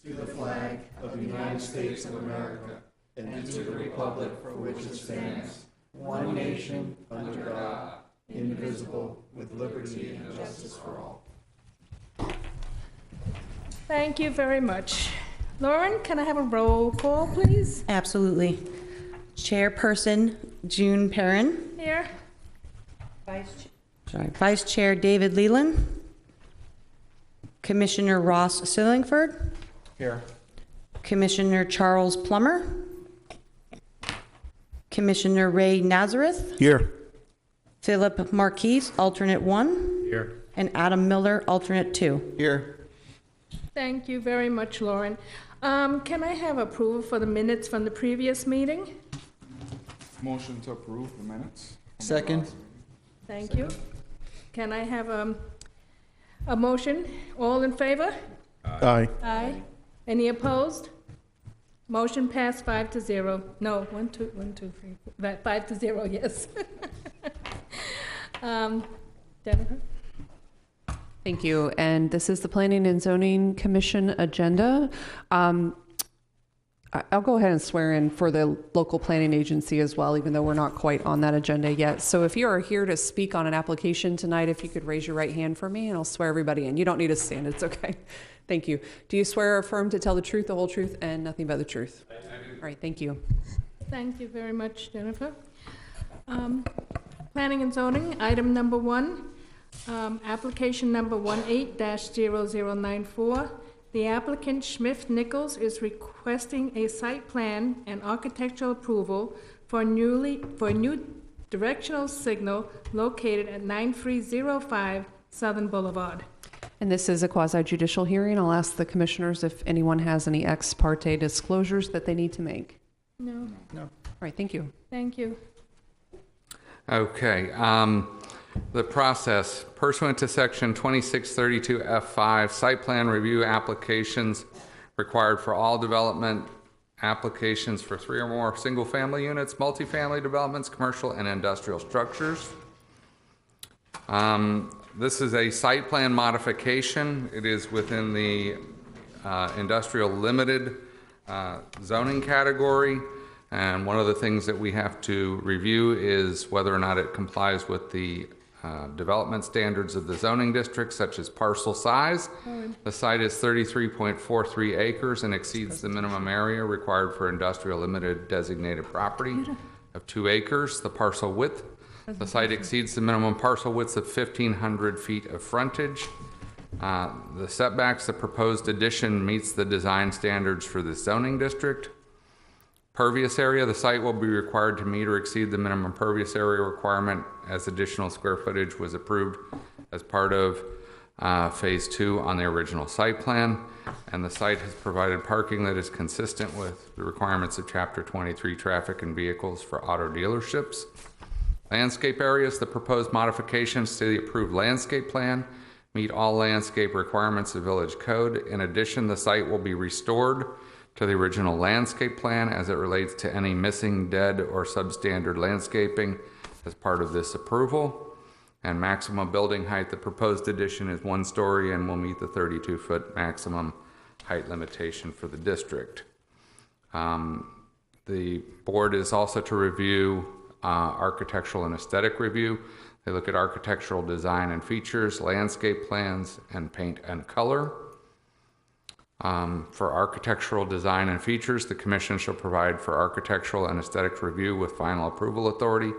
to the flag of the United States of America and to the republic for which it stands, one nation, under God, indivisible, with liberty and justice for all. Thank you very much. Lauren, can I have a roll call, please? Absolutely. Chairperson June Perrin. Here. Vice Chair David Leland. Commissioner Ross Sillingford. Here. Commissioner Charles Plummer. Commissioner Ray Nazareth. Here. Philip Marquise, alternate 1. Here. And Adam Miller, alternate 2. Here. Thank you very much, Lauren. Can I have approval for the minutes from the previous meeting? Motion to approve the minutes. Second. Thank you. Can I have a motion? All in favor? Aye. Aye. Any opposed? Motion passed 5-0. No, 1, 2, 3, 5-0, yes. Jennifer? Thank you. And this is the Planning and Zoning Commission agenda. I'll go ahead and swear in for the local planning agency as well, even though we're not quite on that agenda yet. So if you are here to speak on an application tonight, if you could raise your right hand for me and I'll swear everybody in. You don't need to stand, it's okay. Thank you. Do you swear or affirm to tell the truth, the whole truth, and nothing but the truth? I do. All right, thank you. Thank you very much, Jennifer. Planning and zoning, item number 1, application number 18-0094. The applicant, Schmidt Nichols, is requesting a site plan and architectural approval for a new directional signal located at 9305 Southern Boulevard. And this is a quasi-judicial hearing. I'll ask the commissioners if anyone has any ex parte disclosures that they need to make. No. All right, thank you. Thank you. Okay, the process pursuant to section 2632F5, site plan review applications required for all development applications for 3 or more single-family units, multifamily developments, commercial and industrial structures. This is a site plan modification. It is within the industrial limited zoning category. And one of the things that we have to review is whether or not it complies with the development standards of the zoning district, such as parcel size. The site is 33.43 acres and exceeds the minimum area required for industrial limited designated property of 2 acres. The parcel width, the site exceeds the minimum parcel width of 1,500 feet of frontage. The setbacks, the proposed addition meets the design standards for the zoning district. Pervious area, the site will be required to meet or exceed the minimum pervious area requirement as additional square footage was approved as part of phase 2 on the original site plan. And the site has provided parking that is consistent with the requirements of Chapter 23 traffic and vehicles for auto dealerships. Landscape areas, the proposed modifications to the approved landscape plan meet all landscape requirements of Village Code. In addition, the site will be restored to the original landscape plan as it relates to any missing, dead, or substandard landscaping as part of this approval. And maximum building height, the proposed addition is 1 story and will meet the 32-foot maximum height limitation for the district. The board is also to review architectural and aesthetic review. They look at architectural design and features, landscape plans, and paint and color. For architectural design and features, the commission shall provide for architectural and aesthetic review with final approval authority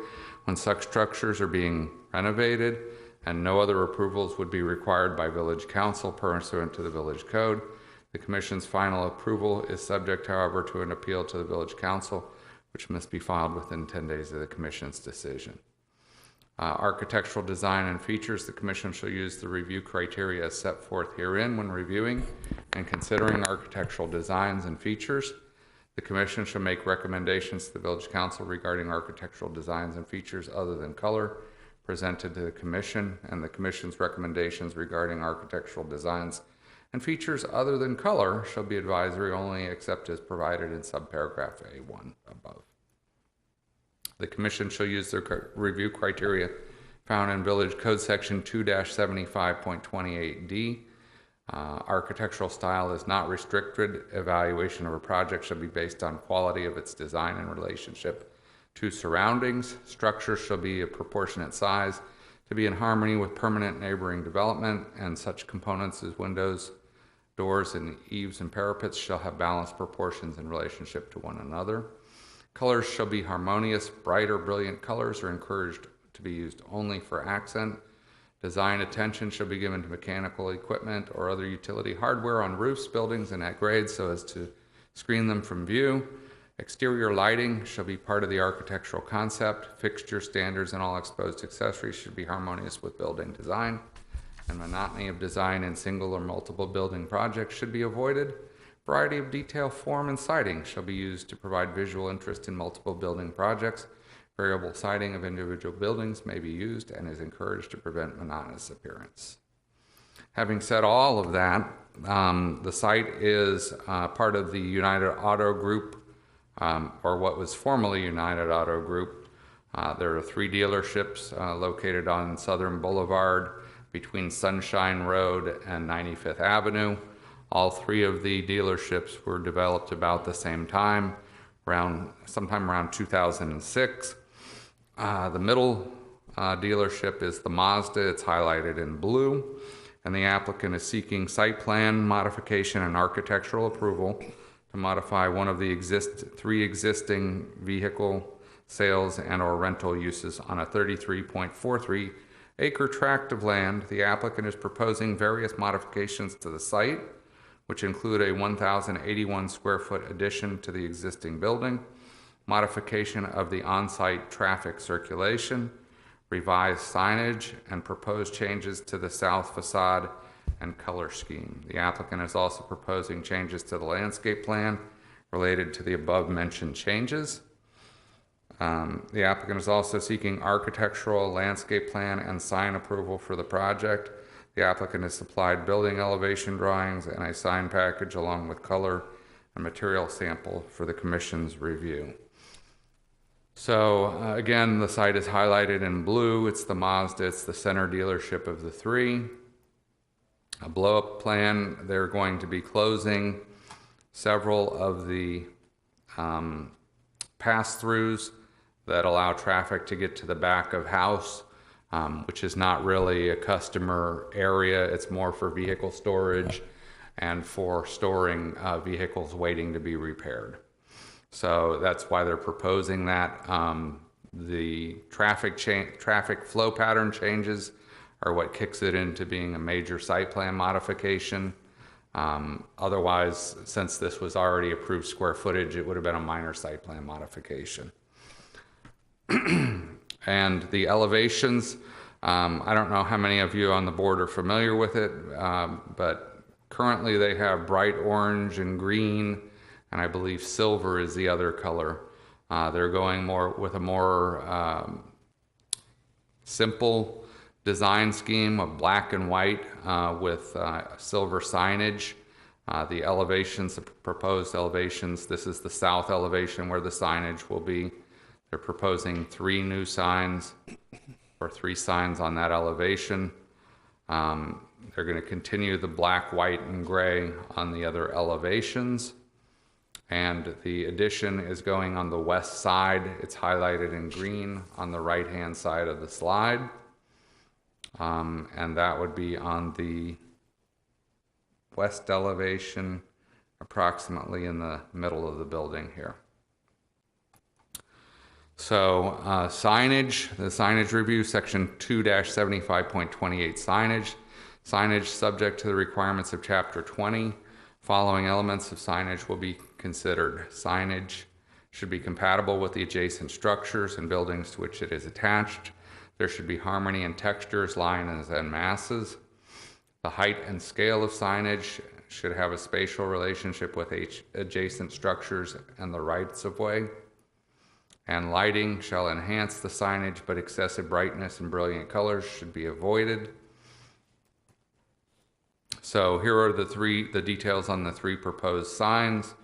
when such structures are being renovated, and no other approvals would be required by village council pursuant to the village code. The commission's final approval is subject, however, to an appeal to the village council, which must be filed within 10 days of the commission's decision. Architectural design and features, the commission shall use the review criteria as set forth herein when reviewing and considering architectural designs and features. The commission shall make recommendations to the village council regarding architectural designs and features other than color presented to the commission, and the commission's recommendations regarding architectural designs and features other than color shall be advisory only except as provided in subparagraph A1 above. The commission shall use their review criteria found in Village Code Section 2-75.28D Architectural style is not restricted. Evaluation of a project should be based on quality of its design in relationship to surroundings. Structures shall be a proportionate size to be in harmony with permanent neighboring development, and such components as windows, doors, and eaves and parapets shall have balanced proportions in relationship to one another. Colors shall be harmonious. Bright or brilliant colors are encouraged to be used only for accent. Design attention shall be given to mechanical equipment or other utility hardware on roofs, buildings, and at grades so as to screen them from view. Exterior lighting shall be part of the architectural concept. Fixture standards and all exposed accessories should be harmonious with building design. And monotony of design in single or multiple building projects should be avoided. Variety of detail, form, and siding shall be used to provide visual interest in multiple building projects. Variable siding of individual buildings may be used and is encouraged to prevent monotonous appearance. Having said all of that, the site is part of the United Auto Group, or what was formerly United Auto Group. There are 3 dealerships located on Southern Boulevard between Sunshine Road and 95th Avenue. All 3 of the dealerships were developed about the same time, sometime around 2006. The middle dealership is the Mazda. It's highlighted in blue, and the applicant is seeking site plan modification and architectural approval to modify one of the 3 existing vehicle sales and or rental uses on a 33.43 acre tract of land. The applicant is proposing various modifications to the site, which include a 1,081 square foot addition to the existing building, modification of the on-site traffic circulation, revised signage, and proposed changes to the south facade and color scheme. The applicant is also proposing changes to the landscape plan related to the above-mentioned changes. The applicant is also seeking architectural, landscape plan, and sign approval for the project. The applicant has supplied building elevation drawings and a sign package along with color and material sample for the commission's review. So again, the site is highlighted in blue. It's the Mazda. It's the center dealership of the 3. A blow-up plan, they're going to be closing several of the pass-throughs that allow traffic to get to the back of house, which is not really a customer area. It's more for vehicle storage and for storing vehicles waiting to be repaired. So that's why they're proposing that. The traffic flow pattern changes are what kicks it into being a major site plan modification. Otherwise, since this was already approved square footage, it would have been a minor site plan modification. And the elevations, I don't know how many of you on the board are familiar with it, but currently they have bright orange and green, and I believe silver is the other color. They're going with a more simple design scheme of black and white with silver signage. The elevations, the proposed elevations, this is the south elevation where the signage will be. They're proposing 3 new signs, or 3 signs on that elevation. They're going to continue the black, white, and gray on the other elevations. And the addition is going on the west side. It's highlighted in green on the right-hand side of the slide. And that would be on the west elevation, approximately in the middle of the building here. So signage, the signage review, section 2-75.28 signage. Signage subject to the requirements of chapter 20. Following elements of signage will be considered. Signage should be compatible with the adjacent structures and buildings to which it is attached. There should be harmony in textures, lines, and masses. The height and scale of signage should have a spatial relationship with adjacent structures and the rights of way. And lighting shall enhance the signage, but excessive brightness and brilliant colors should be avoided. So here are the details on the 3 proposed signs.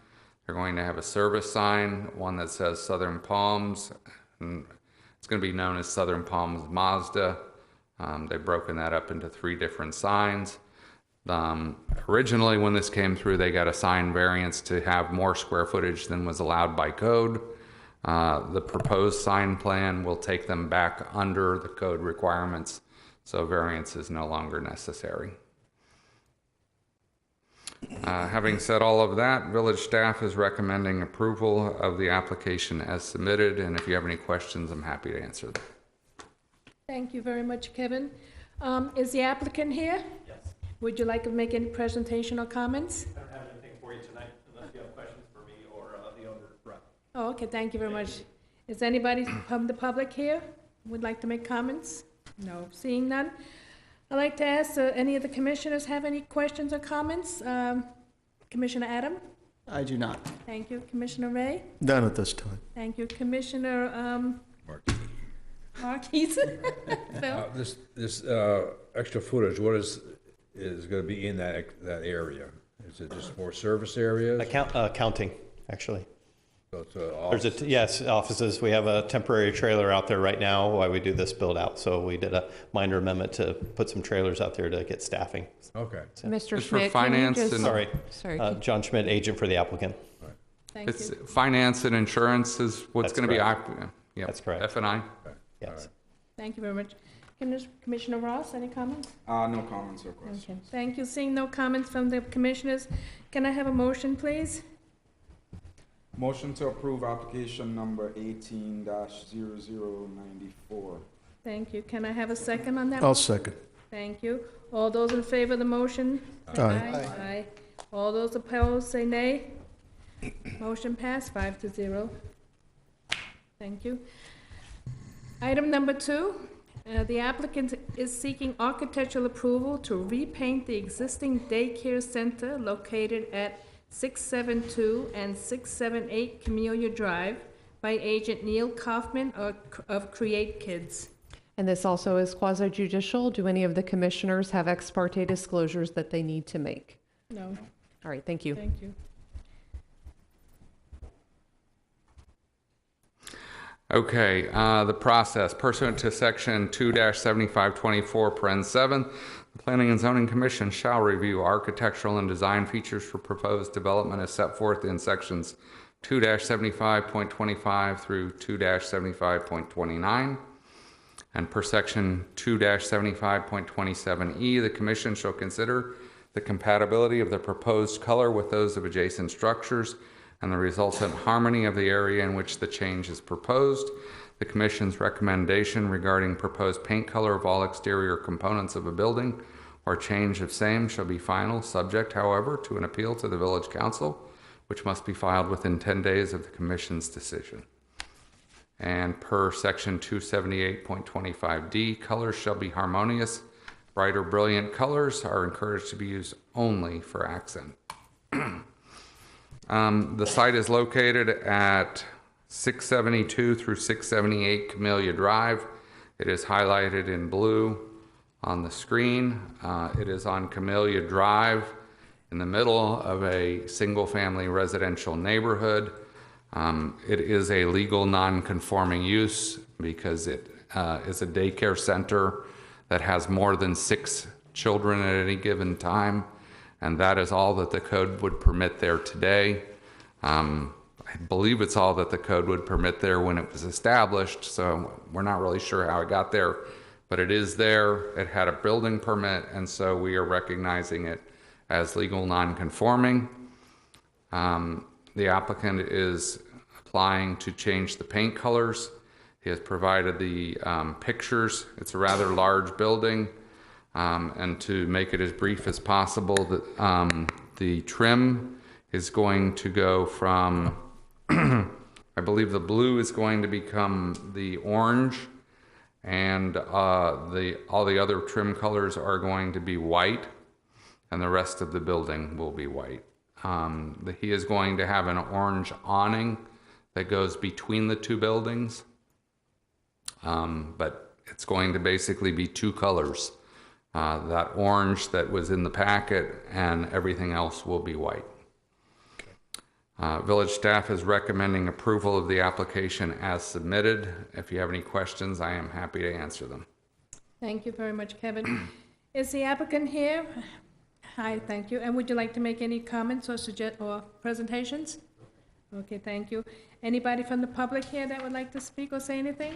They're going to have a service sign, one that says Southern Palms, and it's going to be known as Southern Palms Mazda. They've broken that up into 3 different signs. Originally, when this came through, they got a sign variance to have more square footage than was allowed by code. The proposed sign plan will take them back under the code requirements, so variance is no longer necessary. Having said all of that, village staff is recommending approval of the application as submitted, and if you have any questions, I'm happy to answer them. Thank you very much, Kevin. Is the applicant here? Yes. Would you like to make any presentation or comments? I don't have anything for you tonight unless you have questions for me or the owner rep. Oh, okay, thank you very much. Is anybody from the public here would like to make comments? No, seeing none. I'd like to ask, any of the commissioners have any questions or comments? Commissioner Adam? I do not. Thank you. Commissioner Ray? None at this time. Thank you. Commissioner, Marquise? Phil? This extra footage, what is going to be in that area? Is it just more service areas? Counting, actually. So it's, There's yes, offices. We have a temporary trailer out there right now while we do this build out. So we did a minor amendment to put some trailers out there to get staffing. okay. Mr. Just for Schmidt, can you finance just? and- Sorry, Sorry, John Schmidt, agent for the applicant. thank It's you. finance and insurance is what's That's going to be. correct. Yep, That's correct. F&I. Yes. Thank you very much. Commissioner Ross, any comments? No comments or questions. Okay, thank you. Seeing no comments from the commissioners, can I have a motion, please? Motion to approve application number 18-0094. Thank you. Can I have a second on that? I'll second. Thank you. All those in favor of the motion? say Aye. Aye. All those opposed, say nay. Motion passed, 5-0. Thank you. Item number 2, the applicant is seeking architectural approval to repaint the existing daycare center located at 672 and 678 Camellia Drive by agent Neil Kaufman of Create Kids. And this also is quasi judicial. Do any of the commissioners have ex parte disclosures that they need to make? No, All right, thank you. thank you. Okay, the process pursuant to section 2-7524, parens 7, the Planning and Zoning Commission shall review architectural and design features for proposed development as set forth in sections 2-75.25 through 2-75.29. And per section 2-75.27E, the Commission shall consider the compatibility of the proposed color with those of adjacent structures and the resultant harmony of the area in which the change is proposed. The Commission's recommendation regarding proposed paint color of all exterior components of a building or change of same shall be final, subject, however, to an appeal to the Village Council, which must be filed within 10 days of the Commission's decision. And per section 278.25D, colors shall be harmonious. Bright or brilliant colors are encouraged to be used only for accent. The site is located at 672 through 678 Camellia Drive. It is highlighted in blue on the screen. It is on Camellia Drive in the middle of a single-family residential neighborhood. It is a legal non-conforming use because it is a daycare center that has more than 6 children at any given time, and that is all that the code would permit there today. I believe it's all that the code would permit there when it was established, so we're not really sure how it got there, but it is there. It had a building permit, and so we are recognizing it as legal non-conforming. The applicant is applying to change the paint colors. He has provided the pictures. It's a rather large building, and to make it as brief as possible, the trim is going to go from, I believe the blue is going to become the orange, and all the other trim colors are going to be white, and the rest of the building will be white. He is going to have an orange awning that goes between the 2 buildings, but it's going to basically be 2 colors. That orange that was in the packet and everything else will be white. Village staff is recommending approval of the application as submitted. If you have any questions, I am happy to answer them. Thank you very much, Kevin. Is the applicant here? Hi, thank you. And would you like to make any comments or presentations? Okay, thank you. Anybody from the public here that would like to speak or say anything?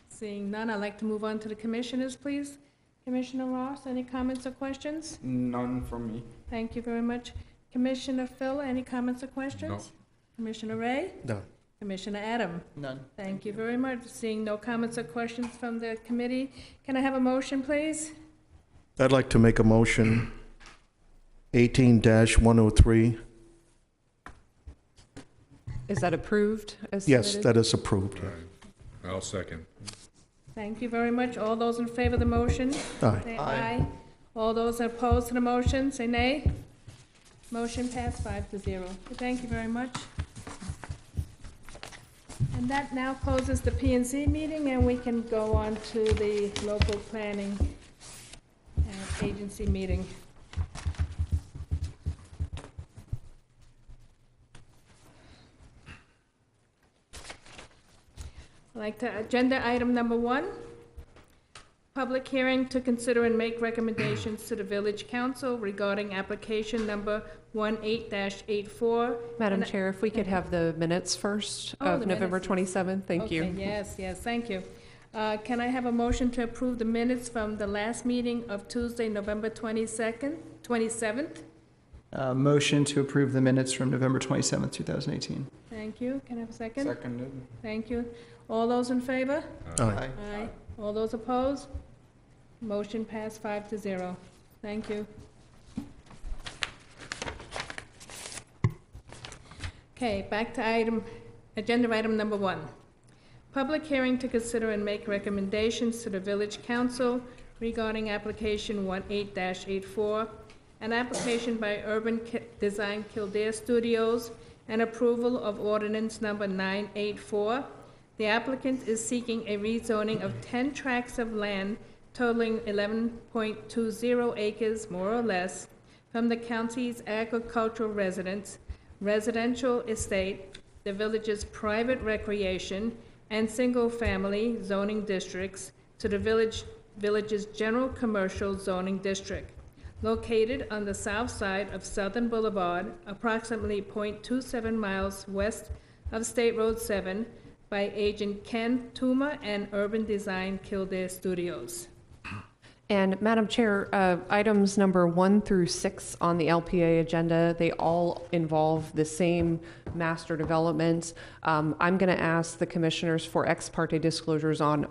Seeing none, I'd like to move on to the commissioners, please. Commissioner Ross, any comments or questions? None from me. Thank you very much. Commissioner Phil, any comments or questions? No. Commissioner Ray? None. Commissioner Adam? None. Thank you very much. Seeing no comments or questions from the committee, can I have a motion, please? I'd like to make a motion 18-103. Is that approved as Yes, submitted? that is approved. All right. I'll second. Thank you very much. All those in favor of the motion? Aye. Say aye. All those opposed to the motion, say nay. Motion passed 5-0. Thank you very much. And that now closes the P and Z meeting, and we can go on to the local planning agency meeting. I'd like to, agenda item number 1, public hearing to consider and make recommendations to the village council regarding application number 18-84. Madam And- Chair, if we could have the minutes first Oh, of the November minutes. 27th, thank Okay, you. yes, thank you. Can I have a motion to approve the minutes from the last meeting of Tuesday, November 27th? Motion to approve the minutes from November 27th, 2018. Thank you. Can I have a second? Seconded. Thank you. All those in favor? Aye. Aye. All those opposed? Motion passed 5-0. Thank you. Okay, back to agenda item number 1. Public hearing to consider and make recommendations to the village council regarding application 18-84, an application by Urban Design Kildare Studios, and approval of ordinance number 984. The applicant is seeking a rezoning of 10 tracts of land totaling 11.20 acres, more or less, from the county's agricultural residential estate, the village's private recreation, and single-family zoning districts to the village's general commercial zoning district, located on the south side of Southern Boulevard, approximately 0.27 miles west of State Road 7, by agent Ken Tuma and Urban Design Kildare Studios. And Madam Chair, items number 1 through 6 on the LPA agenda, they all involve the same master development. I'm going to ask the commissioners for ex parte disclosures on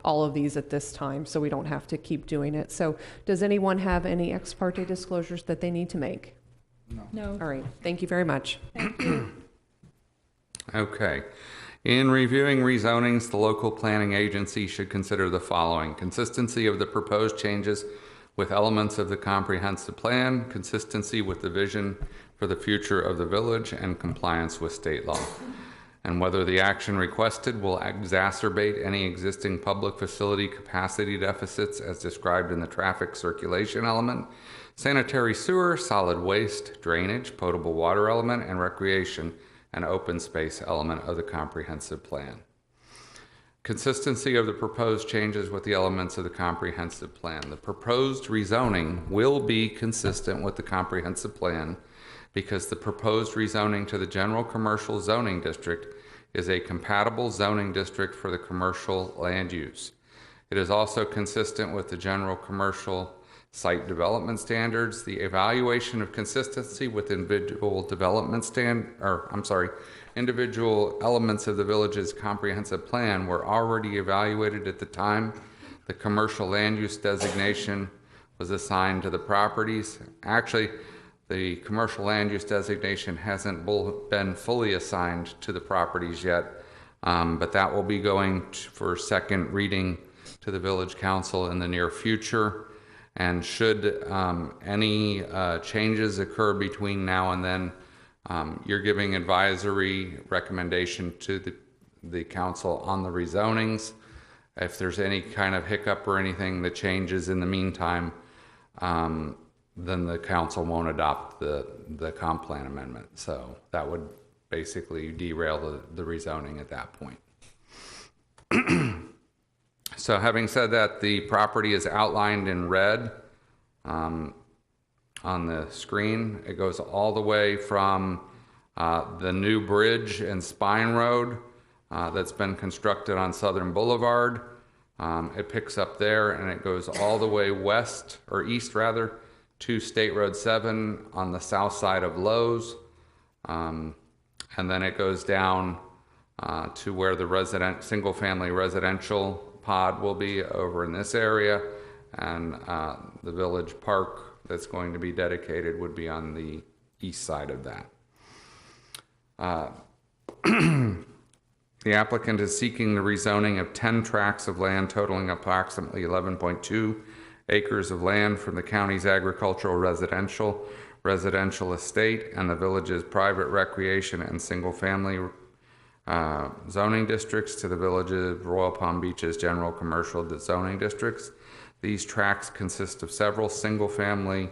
all of these at this time, so we don't have to keep doing it. So does anyone have any ex parte disclosures that they need to make? No. All right, thank you very much. Thank you. Okay. In reviewing rezonings, the local planning agency should consider the following: consistency of the proposed changes with elements of the comprehensive plan, consistency with the vision for the future of the village, and compliance with state law, and whether the action requested will exacerbate any existing public facility capacity deficits as described in the traffic circulation element, sanitary sewer, solid waste, drainage, potable water element, and recreation and open space element of the comprehensive plan. Consistency of the proposed changes with the elements of the comprehensive plan. The proposed rezoning will be consistent with the comprehensive plan because the proposed rezoning to the general commercial zoning district is a compatible zoning district for the commercial land use. It is also consistent with the general commercial site development standards. The evaluation of consistency with individual individual elements of the village's comprehensive plan were already evaluated at the time the commercial land use designation was assigned to the properties. Actually, the commercial land use designation hasn't been fully assigned to the properties yet, but that will be going for second reading to the village council in the near future. And should any changes occur between now and then, you're giving advisory recommendation to the council on the rezonings. If there's any kind of hiccup or anything that changes in the meantime, then the council won't adopt the comp plan amendment. So that would basically derail the rezoning at that point. So having said that, the property is outlined in red on on the screen. It goes all the way from the new bridge and Spine Road that's been constructed on Southern Boulevard. It picks up there and it goes all the way west, or east rather, to State Road 7 on the south side of Lowe's. And then it goes down to where the single-family residential pod will be over in this area, and the village park that's going to be dedicated would be on the east side of that. The applicant is seeking the rezoning of 10 tracts of land totaling approximately 11.2 acres of land from the county's agricultural residential estate and the village's private recreation and single-family zoning districts to the village's Royal Palm Beach's general commercial zoning districts. These tracts consist of several single-family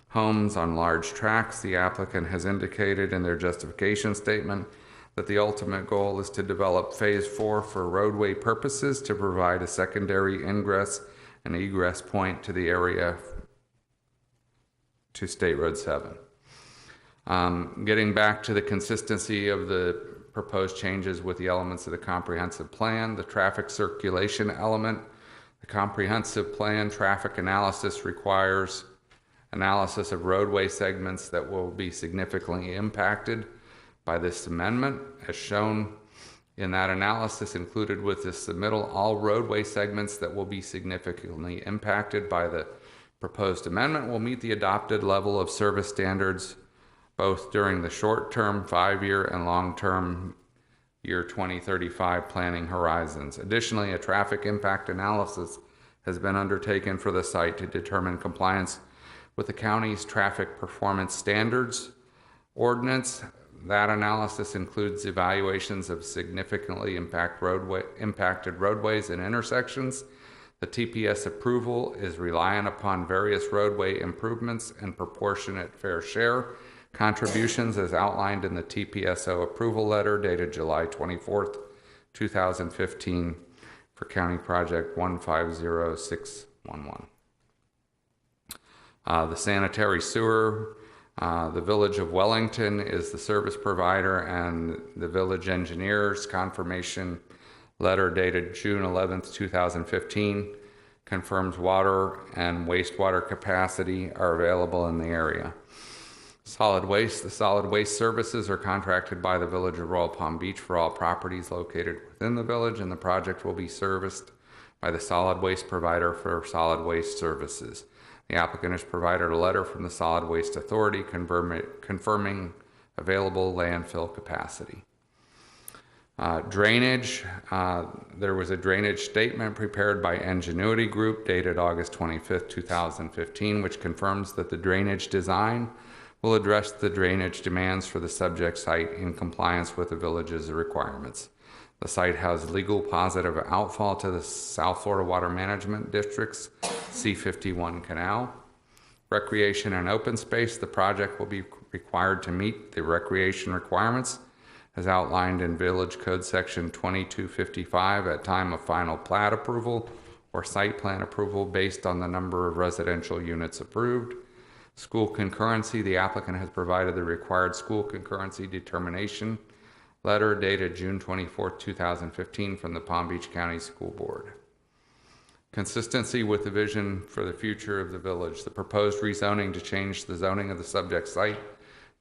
homes on large tracts. The applicant has indicated in their justification statement that the ultimate goal is to develop Phase 4 for roadway purposes to provide a secondary ingress and egress point to the area to State Road 7. Getting back to the consistency of the proposed changes with the elements of the comprehensive plan, the traffic circulation element, the comprehensive plan traffic analysis requires analysis of roadway segments that will be significantly impacted by this amendment. As shown in that analysis included with this submittal, all roadway segments that will be significantly impacted by the proposed amendment will meet the adopted level of service standards both during the short-term 5-year and long-term year 2035 planning horizons. Additionally, a traffic impact analysis has been undertaken for the site to determine compliance with the county's traffic performance standards ordinance. That analysis includes evaluations of significantly impacted roadways and intersections. The TPS approval is reliant upon various roadway improvements and proportionate fair share contributions as outlined in the TPSO approval letter dated July 24th, 2015 for County Project 150611. The sanitary sewer, the Village of Wellington is the service provider, and the village engineer's confirmation letter dated June 11th, 2015 confirms water and wastewater capacity are available in the area. Solid waste. The solid waste services are contracted by the Village of Royal Palm Beach for all properties located within the village, and the project will be serviced by the solid waste provider for solid waste services. The applicant has provided a letter from the Solid Waste Authority confirming available landfill capacity. Drainage. There was a drainage statement prepared by Ingenuity Group dated August 25th, 2015, which confirms that the drainage design will address the drainage demands for the subject site in compliance with the village's requirements. The site has legal positive outfall to the South Florida Water Management District's C51 canal. Recreation and open space. The project will be required to meet the recreation requirements as outlined in Village Code Section 2255 at time of final plat approval or site plan approval based on the number of residential units approved. School concurrency. The applicant has provided the required school concurrency determination letter dated June 24, 2015 from the Palm Beach County School Board. Consistency with the vision for the future of the village. The proposed rezoning to change the zoning of the subject site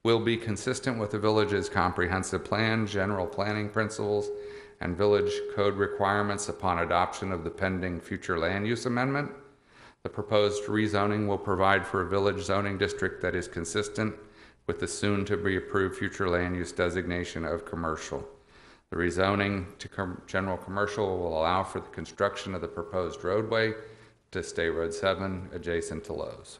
will be consistent with the village's comprehensive plan, general planning principles, and village code requirements upon adoption of the pending future land use amendment. The proposed rezoning will provide for a village zoning district that is consistent with the soon-to-be approved future land use designation of commercial. The rezoning to general commercial will allow for the construction of the proposed roadway to State Road 7 adjacent to Lowe's.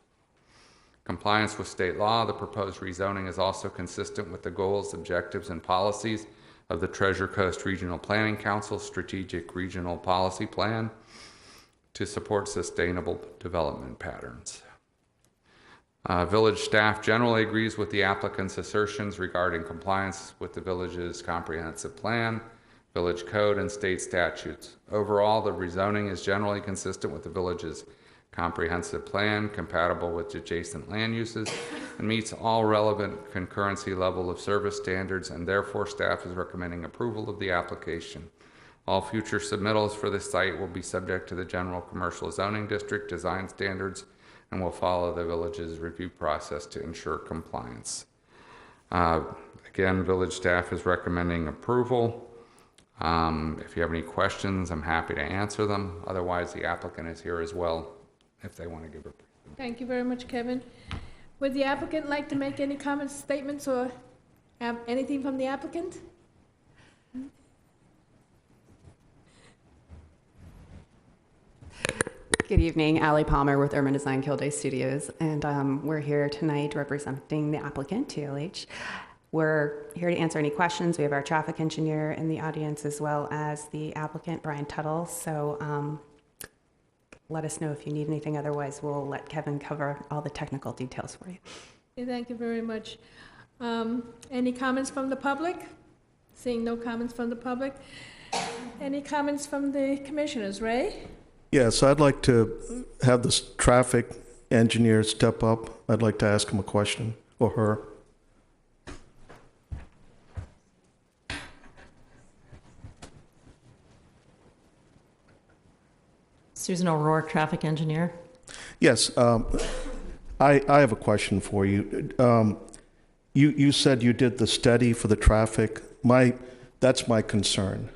Compliance with state law. The proposed rezoning is also consistent with the goals, objectives, and policies of the Treasure Coast Regional Planning Council Strategic Regional Policy Plan to support sustainable development patterns. Village staff generally agrees with the applicant's assertions regarding compliance with the village's comprehensive plan, village code, and state statutes. Overall, the rezoning is generally consistent with the village's comprehensive plan compatible with adjacent land uses and meets all relevant concurrency level of service standards, and therefore staff is recommending approval of the application. All future submittals for this site will be subject to the general commercial zoning district design standards and will follow the village's review process to ensure compliance. Again, village staff is recommending approval. If you have any questions, I'm happy to answer them. Otherwise, the applicant is here as well if they want to give a. Thank you very much, Kevin. Would the applicant like to make any comments, statements, or have anything from the applicant? Good evening, Allie Palmer with Urban Design Kilday Studios, and we're here tonight representing the applicant, TLH. We're here to answer any questions. We have our traffic engineer in the audience as well as the applicant, Brian Tuttle. So let us know if you need anything. Otherwise, we'll let Kevin cover all the technical details for you. Okay, thank you very much. Any comments from the public? Seeing no comments from the public. Any comments from the commissioners? Ray? Yes, I'd like to have this traffic engineer step up. I'd like to ask him a question, or her. Susan O'Rourke, traffic engineer. Yes, I have a question for you. You said you did the study for the traffic. That's my concern,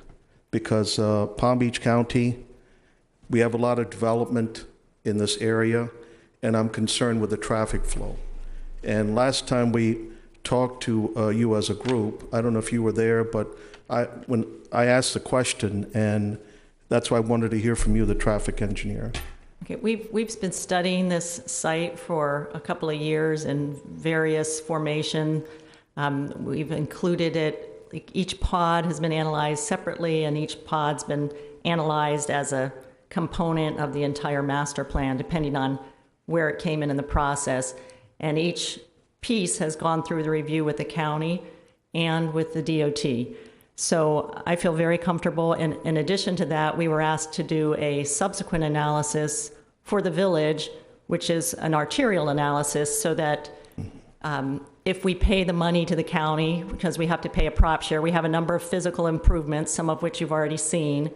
because Palm Beach County, we have a lot of development in this area, and I'm concerned with the traffic flow. And last time we talked to you as a group, I don't know if you were there, but when I asked the question, and that's why I wanted to hear from you, the traffic engineer. Okay, we've been studying this site for a couple of years in various formation. We've included it. Each pod has been analyzed separately, and each pod's been analyzed as a component of the entire master plan, depending on where it came in the process. And each piece has gone through the review with the county and with the DOT. So I feel very comfortable. And in addition to that, we were asked to do a subsequent analysis for the village, which is an arterial analysis, so that if we pay the money to the county, because we have to pay a prop share, we have a number of physical improvements, some of which you've already seen,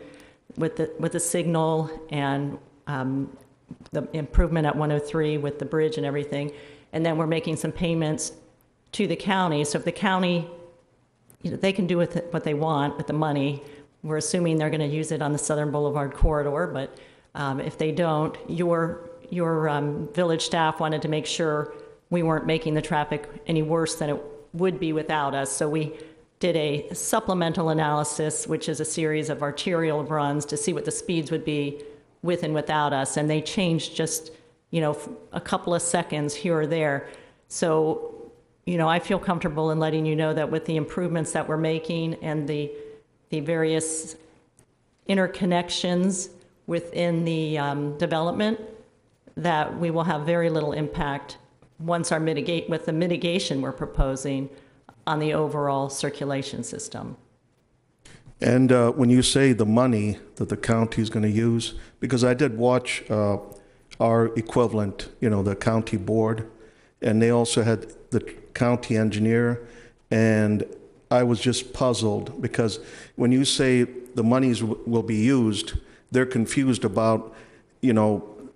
with the signal and the improvement at 103 with the bridge and everything. And then we're making some payments to the county. So if the county, they can do with it what they want with the money. We're assuming they're going to use it on the Southern Boulevard corridor, but if they don't, your village staff wanted to make sure we weren't making the traffic any worse than it would be without us. So we did a supplemental analysis, which is a series of arterial runs to see what the speeds would be with and without us. And they changed just, a couple of seconds here or there. So, I feel comfortable in letting you know that with the improvements that we're making and the various interconnections within the development, that we will have very little impact once with the mitigation we're proposing on the overall circulation system. And when you say the money that the county is going to use, because I did watch our equivalent, the county board, and they also had the county engineer, and I was just puzzled, because when you say the monies will be used, they're confused about,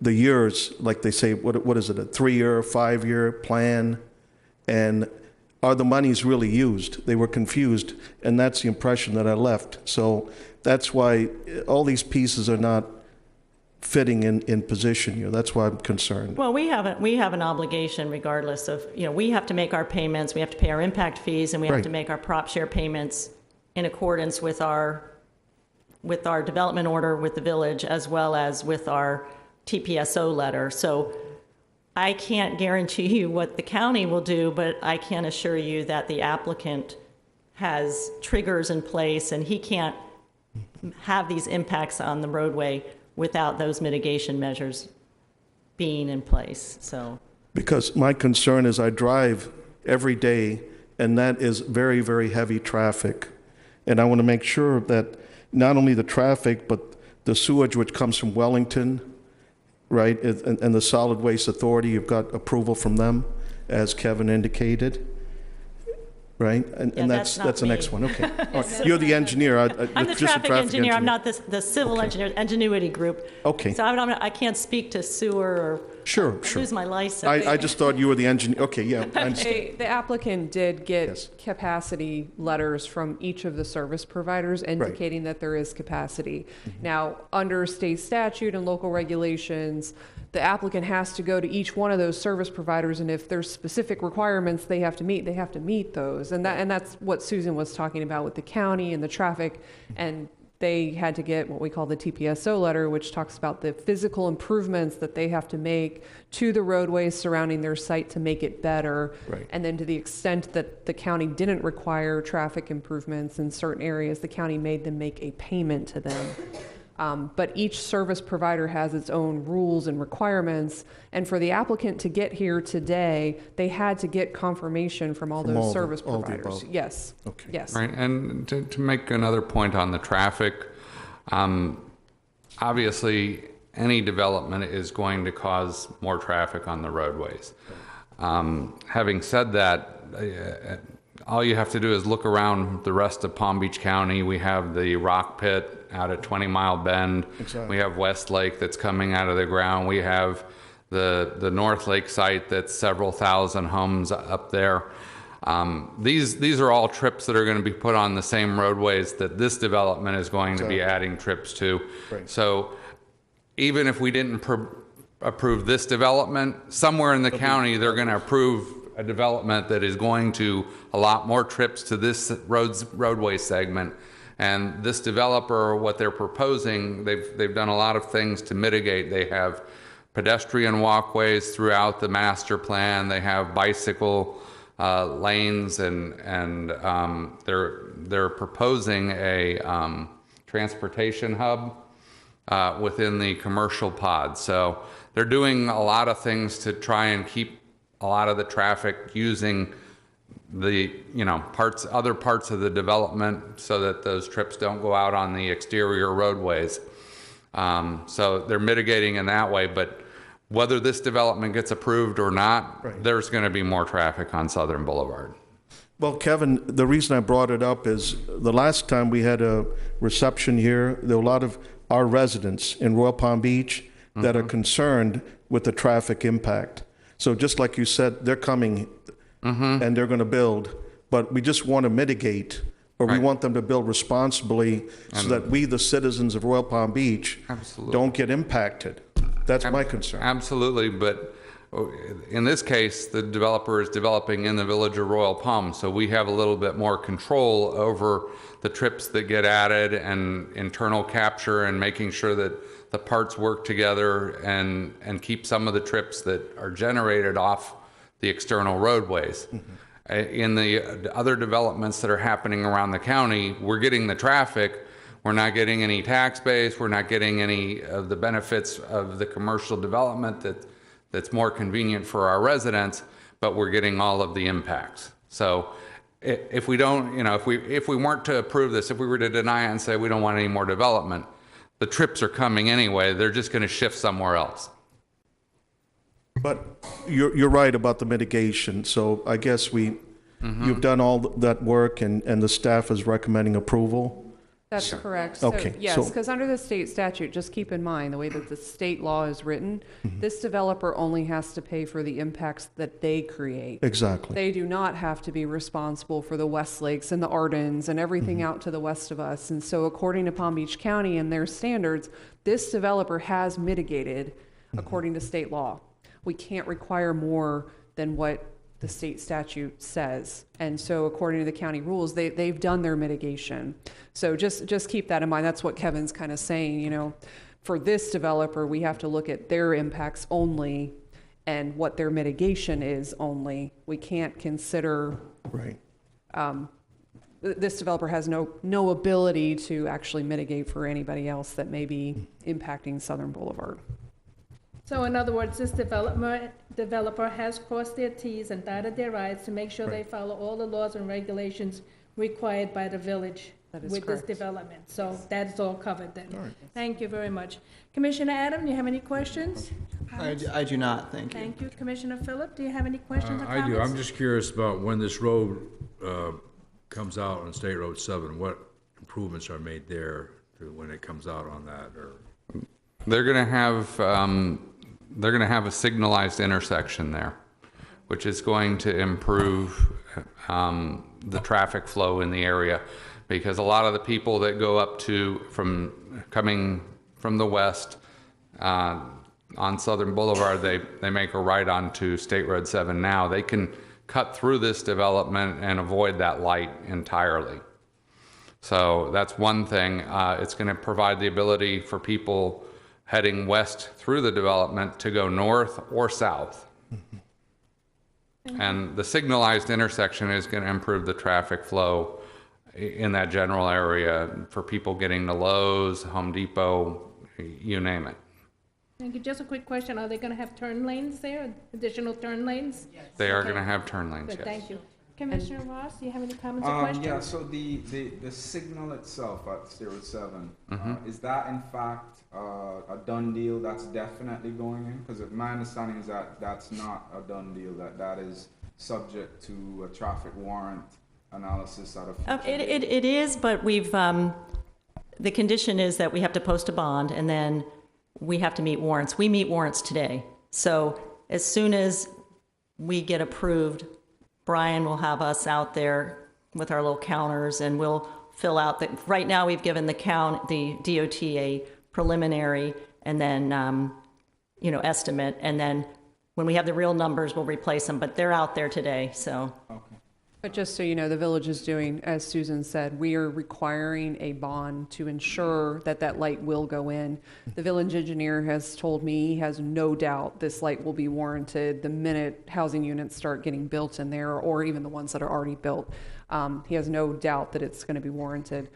the years, like they say, what is it, a 3-year, 5-year plan? And are the monies really used? They were confused, and that's the impression that I left. So that's why all these pieces are not fitting in position here. That's why I'm concerned. Well, we have an obligation regardless of, we have to make our payments, we have to pay our impact fees, and we have to make our prop share payments in accordance with our development order with the village, as well as with our TPSO letter. So I can't guarantee you what the county will do, but I can assure you that the applicant has triggers in place, and he can't have these impacts on the roadway without those mitigation measures being in place. So, because my concern is I drive every day, and that is very, very heavy traffic. And I want to make sure that not only the traffic, but the sewage which comes from Wellington right? And the Solid Waste Authority, you've got approval from them, as Kevin indicated, right? And that's not the next me. one, okay. All right. You're the engineer. I'm the traffic engineer. I'm not the civil engineer, Ingenuity Group. Okay. So I can't speak to sewer or Sure. lose my license. I just thought you were the engineer. Okay, yeah, I understand. The applicant did get Yes. capacity letters from each of the service providers indicating that there is capacity. Now, under state statute and local regulations, the applicant has to go to each one of those service providers, and if there's specific requirements they have to meet those. And that's what Susan was talking about with the county and the traffic, and they had to get what we call the TPSO letter, which talks about the physical improvements that they have to make to the roadways surrounding their site to make it better. Right. And then to the extent that the county didn't require traffic improvements in certain areas, the county made them make a payment to them. But each service provider has its own rules and requirements. And for the applicant to get here today, they had to get confirmation from all those service all the providers. above. Yes. Okay. Yes. Right, and to make another point on the traffic, obviously, any development is going to cause more traffic on the roadways. Having said that, all you have to do is look around the rest of Palm Beach County. We have the rock pit out at 20 Mile Bend. Exactly. We have West Lake that's coming out of the ground. We have the North Lake site that's several thousand homes up there. These are all trips that are going to be put on the same roadways that this development is going to be adding trips to. Right. So even if we didn't approve this development, somewhere in the county, they're going to approve a development that is going to a lot more trips to this roadway segment. And this developer, what they're proposing, they've done a lot of things to mitigate. They have pedestrian walkways throughout the master plan. They have bicycle lanes, and they're proposing a transportation hub within the commercial pod. So they're doing a lot of things to try and keep a lot of the traffic using the other parts of the development so that those trips don't go out on the exterior roadways. So they're mitigating in that way, but whether this development gets approved or not, there's going to be more traffic on Southern Boulevard. Well, Kevin, the reason I brought it up is the last time we had a reception here, there were a lot of our residents in Royal Palm Beach that are concerned with the traffic impact. So just like you said, they're coming and they're going to build, but we just want to mitigate, or we want them to build responsibly so that we, the citizens of Royal Palm Beach, don't get impacted. That's my concern. Absolutely, but in this case, the developer is developing in the village of Royal Palm, so we have a little bit more control over the trips that get added and internal capture and making sure that the parts work together and keep some of the trips that are generated off the external roadways. In the other developments that are happening around the county, we're getting the traffic. We're not getting any tax base. We're not getting any of the benefits of the commercial development that's more convenient for our residents, but we're getting all of the impacts. So if we don't, if we weren't to approve this, if we were to deny it and say we don't want any more development, the trips are coming anyway. They're just going to shift somewhere else. But you're right about the mitigation. So I guess you've done all that work and the staff is recommending approval. That's correct. Okay, So, yes, because under the state statute, just keep in mind, the way that the state law is written, this developer only has to pay for the impacts that they create. Exactly. They do not have to be responsible for the West Lakes and the Ardens and everything out to the west of us. And so according to Palm Beach County and their standards, this developer has mitigated according to state law. We can't require more than what the state statute says. And so according to the county rules, they've done their mitigation. So just keep that in mind. That's what Kevin's kind of saying, for this developer, we have to look at their impacts only and what their mitigation is only. We can't consider this developer has no ability to actually mitigate for anybody else that may be impacting Southern Boulevard. So in other words, this developer has crossed their Ts and dotted their Is to make sure they follow all the laws and regulations required by the village. That is with correct. this development. So that's all covered then. Thank you very much. Commissioner Adam, you have any questions? I do not, thank you. Thank you. Commissioner Phillip, do you have any questions or I comments? do. I'm just curious about when this road comes out on State Road 7, what improvements are made there to when it comes out on that, or? They're going to have a signalized intersection there, which is going to improve the traffic flow in the area, because a lot of the people that go up coming from the west on Southern Boulevard, they make a right onto State Road 7 now. They can cut through this development and avoid that light entirely. So that's one thing. It's going to provide the ability for people heading west through the development to go north or south. And the signalized intersection is going to improve the traffic flow in that general area for people getting to Lowe's, Home Depot, you name it. Thank you. Just a quick question. Are they going to have turn lanes there, additional turn lanes? Yes. They are going to have turn lanes, Good, yes. thank you. Commissioner Ross, do you have any comments or questions? Yeah, so the signal itself at State Road 7, is that in fact a done deal that's definitely going in? Because my understanding is that that's not a done deal, that is subject to a traffic warrant analysis out of future date. It is, but we've, the condition is that we have to post a bond and then we have to meet warrants. We meet warrants today. So as soon as we get approved, Brian will have us out there with our little counters and we'll fill out the, right now we've given the DOT a preliminary and then, estimate. And then when we have the real numbers, we'll replace them, but they're out there today, so. Okay. But just so you know, the village is doing, as Susan said, we are requiring a bond to ensure that that light will go in. The village engineer has told me he has no doubt this light will be warranted the minute housing units start getting built in there, or even the ones that are already built. He has no doubt that it's going to be warranted.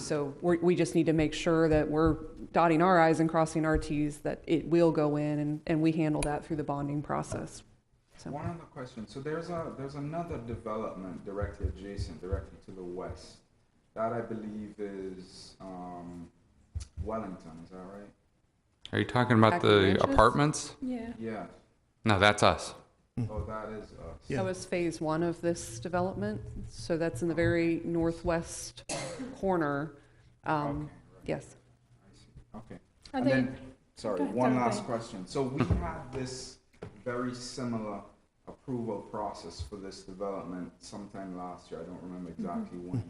So we just need to make sure that we're dotting our I's and crossing our T's, that it will go in, and we handle that through the bonding process. So. One other question. So there's another development directly to the west. That I believe is Wellington. Is that right? Are you talking about the apartments? Yeah. Yeah. No, that's us. Oh, that is us. Yeah. That was phase one of this development. So that's in the very northwest corner. Okay, right. Yes. I see. Okay. Are And they- then, sorry, Go ahead, one sorry, last go ahead. question. So we had this very similar approval process for this development sometime last year. I don't remember exactly when.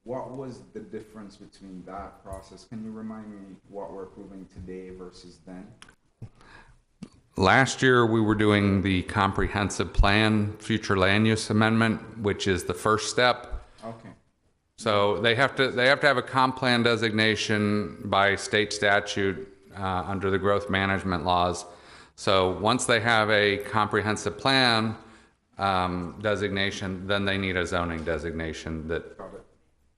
What was the difference between that process? Can you remind me what we're approving today versus then? Last year, we were doing the comprehensive plan, future land use amendment, which is the first step. Okay. So they have to have a comp plan designation by state statute under the growth management laws. So once they have a comprehensive plan designation, then they need a zoning designation that. Got it.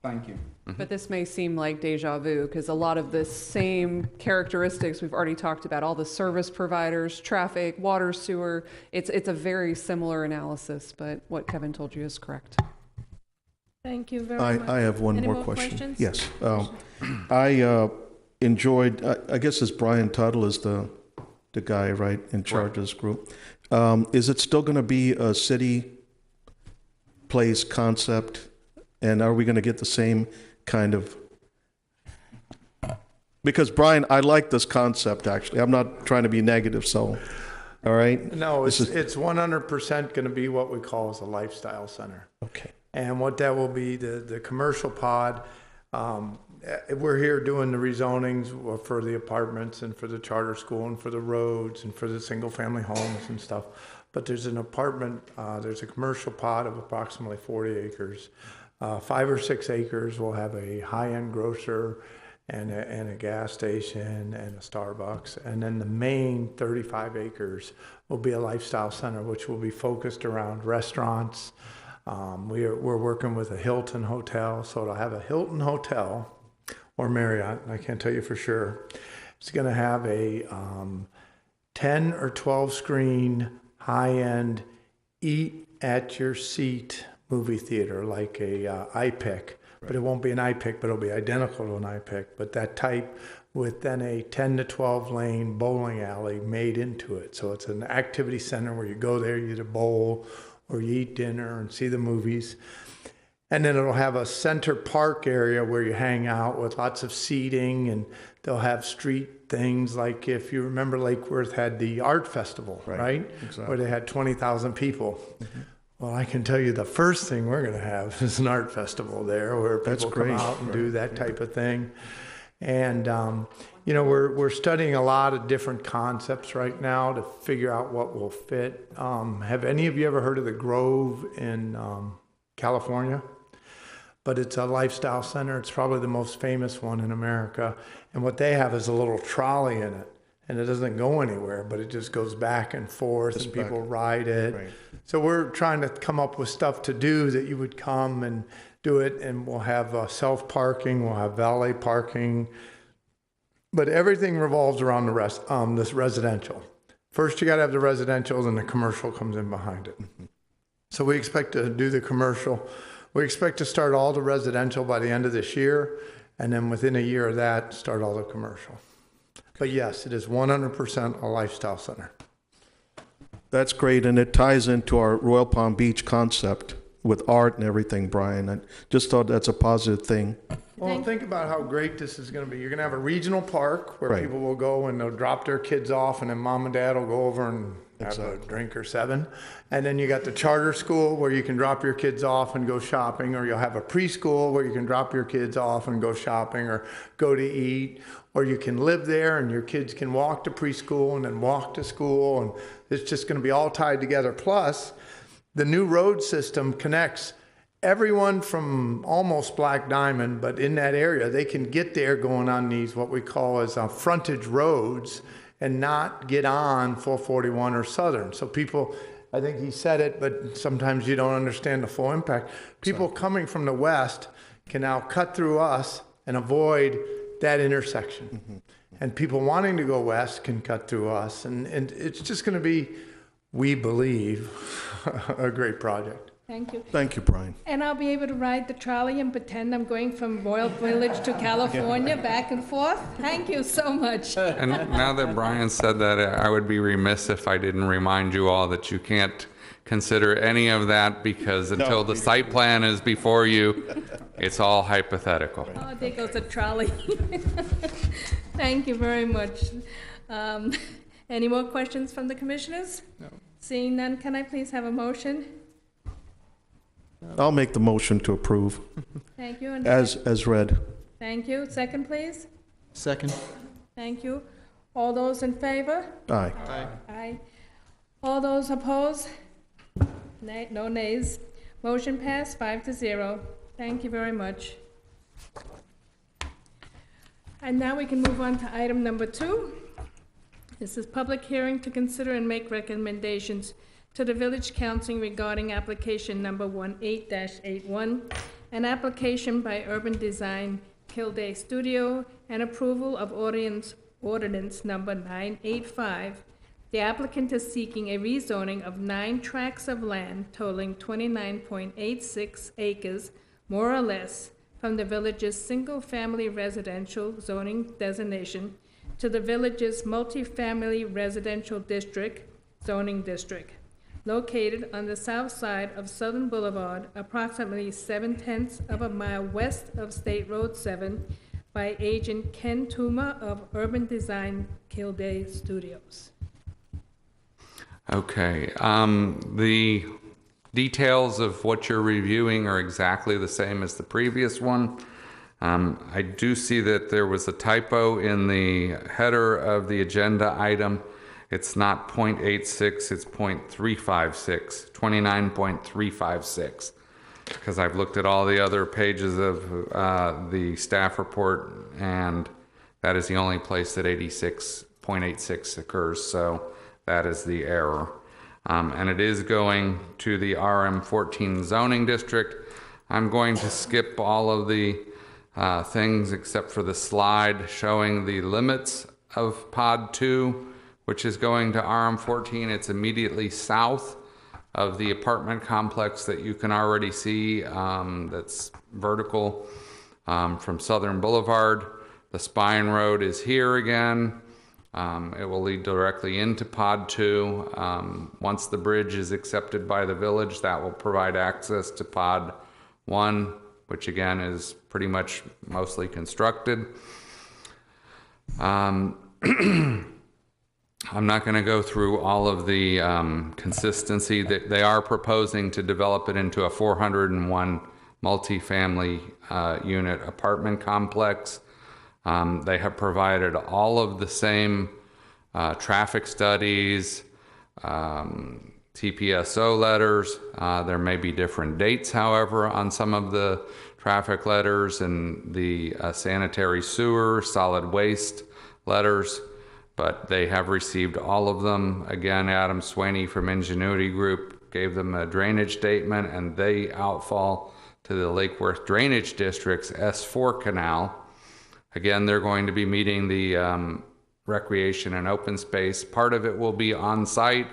Thank you. But this may seem like deja vu because a lot of the same characteristics we've already talked about, all the service providers, traffic, water, sewer, it's a very similar analysis, but what Kevin told you is correct. Thank you very much. I have one Any more more question. questions? Yes. I enjoyed, I guess it's Brian Tuttle is the guy, right, in charge of this group. Is it still going to be a city place concept? And are we going to get the same kind of... Because, Brian, I like this concept, actually. I'm not trying to be negative, so, all right? No, it's 100% going to be what we call as a lifestyle center. Okay. And what that will be, the commercial pod, we're here doing the rezonings for the apartments and for the charter school and for the roads and for the single-family homes and stuff. But there's an apartment, there's a commercial pod of approximately 40 acres. 5 or 6 acres will have a high-end grocer and a gas station and a Starbucks. And then the main 35 acres will be a lifestyle center, which will be focused around restaurants. We're working with a Hilton hotel, so it'll have a Hilton hotel or Marriott, I can't tell you for sure. It's going to have a 10 or 12 screen high-end eat at your seat movie theater, like a iPic, but it won't be an iPic, but it'll be identical to an iPic. But that type with then a 10 to 12 lane bowling alley made into it. So it's an activity center where you go there, you either bowl or you eat dinner and see the movies. And then it'll have a center park area where you hang out with lots of seating, and they'll have street things like, if you remember, Lake Worth had the art festival, right? Exactly. Where they had 20,000 people. Well, I can tell you the first thing we're going to have is an art festival there where people come out and do that type of thing. And, you know, we're studying a lot of different concepts right now to figure out what will fit. Have any of you ever heard of the Grove in California? But it's a lifestyle center. It's probably the most famous one in America. And what they have is a little trolley in it. And it doesn't go anywhere, but it just goes back and forth, and people ride it. Right. So we're trying to come up with stuff to do that you would come and do it, and we'll have self-parking, we'll have valet parking, but everything revolves around the rest, this residential. First, you got to have the residential, then the commercial comes in behind it. So we expect to do the commercial. We expect to start all the residential by the end of this year, and then within a year of that, start all the commercial. But yes, it is 100% a lifestyle center. That's great, and it ties into our Royal Palm Beach concept with art and everything, Brian. I just thought that's a positive thing. Well, think about how great this is going to be. You're going to have a regional park where Right. people will go and they'll drop their kids off, and then mom and dad will go over and have a drink or seven. And then you got the charter school where you can drop your kids off and go shopping, or you'll have a preschool where you can drop your kids off and go shopping or go to eat, or you can live there and your kids can walk to preschool and then walk to school, and it's just going to be all tied together. Plus, the new road system connects everyone from almost Black Diamond, but in that area, they can get there going on these, what we call as frontage roads, and not get on 441 or Southern. So people, I think he said it, but sometimes you don't understand the full impact. People coming from the west can now cut through us and avoid that intersection. And people wanting to go west can cut through us. And it's just going to be, we believe, a great project. Thank you. Thank you, Brian. And I'll be able to ride the trolley and pretend I'm going from Royal Village to California back and forth. Thank you so much. And now that Brian said that, I would be remiss if I didn't remind you all that you can't consider any of that, because until the site plan is before you, it's all hypothetical. Oh, there goes the trolley. Thank you very much. Any more questions from the commissioners? No. Seeing none, can I please have a motion? I'll make the motion to approve Thank you. And as read. Thank you. Second, please. Second. Thank you. All those in favor? Aye. Aye. All those opposed? Nay, no nays. Motion passed 5-0. Thank you very much. And now we can move on to item number 2. This is public hearing to consider and make recommendations to the Village Council regarding application number 18-81, an application by Urban Design Kilday Studio, and approval of ordinance number 985. The applicant is seeking a rezoning of 9 tracts of land totaling 29.86 acres, more or less, from the village's single-family residential zoning designation to the village's multifamily residential district zoning district, located on the south side of Southern Boulevard, approximately 0.7 of a mile west of State Road 7, by agent Ken Tuma of Urban Design Kilday Studios. Okay, the details of what you're reviewing are exactly the same as the previous one. I do see that there was a typo in the header of the agenda item. It's not 0.86, it's 0.356, 29.356. Because I've looked at all the other pages of the staff report, and that is the only place that 86.86 occurs, so that is the error. And it is going to the RM14 zoning district. I'm going to skip all of the things except for the slide showing the limits of Pod 2, which is going to RM14. It's immediately south of the apartment complex that you can already see, that's vertical from Southern Boulevard. The Spine Road is here again. It will lead directly into Pod 2. Once the bridge is accepted by the village, that will provide access to Pod 1, which again is pretty much mostly constructed. I'm not going to go through all of the consistency. That they are proposing to develop it into a 401 multifamily unit apartment complex. They have provided all of the same traffic studies, TPSO letters. There may be different dates, however, on some of the traffic letters and the sanitary sewer, solid waste letters, but they have received all of them. Again, Adam Swaney from Ingenuity Group gave them a drainage statement, and they outfall to the Lake Worth Drainage District's S4 canal. Again, they're going to be meeting the recreation and open space. Part of it will be on site.